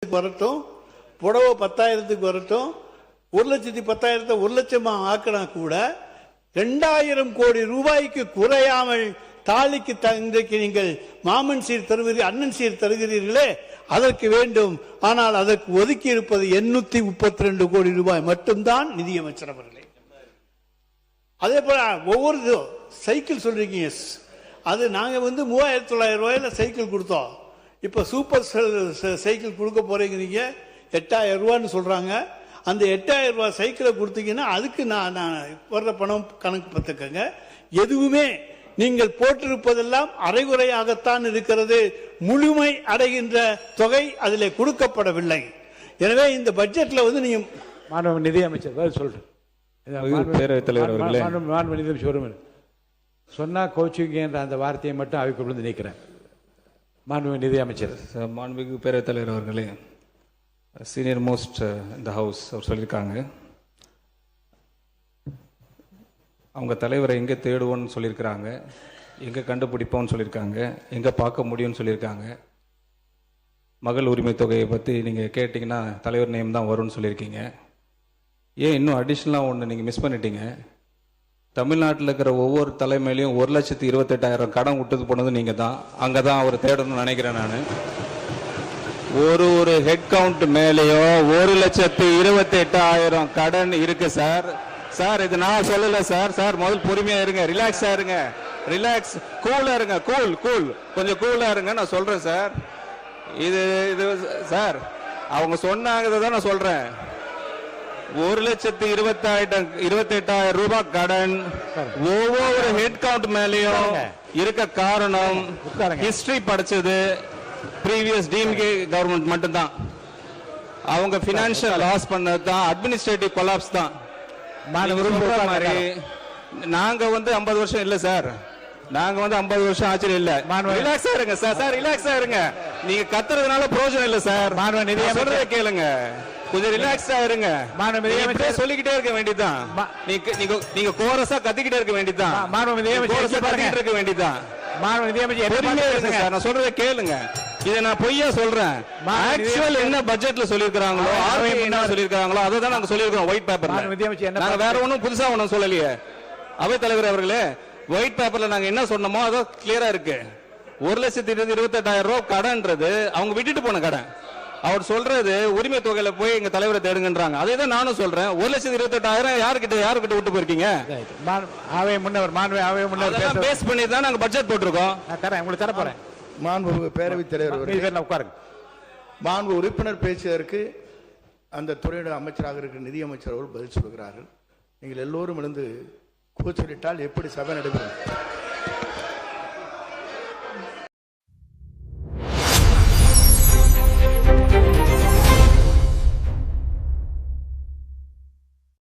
5,00,000 வரட்டும், புடவை 10,000 வரட்டும், 1,10,000 1 லட்சமா ஆக்கினா கூட 2,000 கோடி ரூபாய்க்கு குறையாமல் தாலிக்கு இன்றைக்கு நீங்கள் மாமன் சீர் தருவீர்கள், அண்ணன் சீர் தருகிறீர்களே, அதற்கு வேண்டும். ஆனால் அதற்கு ஒதுக்கி இருப்பது 832 கோடி ரூபாய் மட்டும்தான் நிதியமைச்சர் அவர்களே. அதே போல ஒவ்வொரு சைக்கிள் சொல்றீங்க, அது நாங்க 3,900 ரூபாயில சைக்கிள் கொடுத்தோம். இப்ப சூப்பர் சைக்கிள் கொடுக்க போறீங்க 8,000 ரூபான்னு சொல்றாங்க. அந்த 8,000 ரூபாய் சைக்கிளை கொடுத்தீங்கன்னா அதுக்கு நான் வர்ற பணம் கணக்கு பார்த்துக்கங்க. எதுவுமே நீங்கள் போட்டிருப்பதெல்லாம் அரைகுறையாகத்தான் இருக்கிறது. முழுமை அடைகின்ற தொகை அதில் கொடுக்கப்படவில்லை. எனவே இந்த பட்ஜெட்ல நீங்க மாண்பு நிதியமைச்சர் சொல்றேன். பேரவைத் தலைவர் அவர்களே, மாண்பு நிதியமைச்சர் சொன்னா கோச்சிங் என்ற அந்த வார்த்தையை மட்டும் அவைக்குள்ள நீக்கிறேன். மாண்பு நிதியமைச்சர். மாண்புமிகு பேரவைத் தலைவர் அவர்களே, சீனியர் மோஸ்ட் இந்த ஹவுஸ் அவர் சொல்லியிருக்காங்க, அவங்க தலைவரை எங்கே தேடுவோன்னு சொல்லியிருக்கிறாங்க, எங்கே கண்டுபிடிப்போம்னு சொல்லியிருக்காங்க, எங்கே பார்க்க முடியும்னு சொல்லியிருக்காங்க. மகள் உரிமை தொகையை பற்றி நீங்கள் கேட்டிங்கன்னா தலைவர் நேம் தான் வரும்னு சொல்லியிருக்கீங்க. ஏன் இன்னும் அடிஷ்னலாக ஒன்று நீங்கள் மிஸ் பண்ணிட்டீங்க. தமிழ்நாட்டில் இருக்கிற ஒவ்வொரு தலைமையிலையும் 1,28,000 கடன் விட்டது போனது நீங்கள் தான். அங்கே தான் அவர் தேடணும்னு நினைக்கிறேன் நான். ஒரு ஹெட் கவுண்ட் மேலேயோ 1,28,000 கடன் இருக்கு சார். சார் இது நான் சொல்லல சார். சார் முதல் பொறுமையா இருங்க, ரிலாக்ஸா இருங்க, ரிலாக்ஸ், கூலா இருங்க, கூல் கொஞ்சம் கூலா இருங்க. நான் சொல்றேன் சார், இது சார் அவங்க சொன்னாங்க தான் நான் சொல்றேன். 1,28,000 ரூபாய் கடன் ஒவ்வொரு ஹெட் கவுண்ட் மேலேயும் இருக்க காரணம் ஹிஸ்டரி படிச்சது ப்ரீவியஸ் டிஎம்கே கவர்மெண்ட் மட்டும்தான். அவங்க பினான்சியல் லாஸ் பண்ணது தான், அட்மினிஸ்ட்ரேட்டிவ் கொலாப்ஸ் தான். மாதிரி நாங்க 50 வருஷம் இல்ல சார், நாங்க 50 வருஷம் ஆச்சு இல்ல. ரிலாக்ஸா இருங்க சார். சார் ரிலாக்ஸா இருங்க, நீங்க கத்துறதுனால பிரயோஜனம் இல்ல சார். சொல்றத கேளுங்க, கொஞ்சம் ரிலாக்ஸா இருங்க. சொல்லிக்கிட்டே இருக்க வேண்டியதுதான், நீங்க கோரஸா கத்திக்கிட்டே இருக்க வேண்டியதுதான், இருக்க வேண்டியதுதான். நான் சொல்றத கேளுங்க, இதை நான் பொய்யா சொல்றேன். ஆக்சுவல் என்ன பட்ஜெட்ல சொல்லிருக்காங்களோ, என்ன சொல்லிருக்காங்களோ அதை தான் நாங்க சொல்லிருக்கோம் ஒயிட் பேப்பர்ல. நாங்க வேற ஒண்ணும் புதுசா ஒண்ணும் சொல்லலையே. அவைத் தலைவர் அவர்களே, ஒயிட் பேப்பர்ல நாங்க என்ன சொன்னோமோ அது கிளியரா இருக்கு. 1,28,000 ரூபாய் கடன்றது அவங்க விட்டுட்டு போன கடன். அவர் சொல்றது உரிமை தொகையில போய் எங்க தலைவரை தேடுங்கன்றாங்க. அதே தான் நானும் சொல்றேன். 1,28,000 யாருக்கிட்ட விட்டு போயிருக்கீங்க? பேஸ் பண்ணி தான் நாங்க பட்ஜெட் போட்டிருக்கோம். உங்களுக்கு தர போறேன். மாண்பு பேரவைத் தலைவர் உட்காருங்க. மாண்பு உறுப்பினர் பேசியதற்கு அந்த துறையோட அமைச்சராக இருக்கிற நிதியமைச்சர் அவர்கள் பதில் சொல்கிறார்கள். நீங்கள் எல்லோரும் எழுந்து கூச்சலிட்டால் எப்படி சபை நடைபெறும்?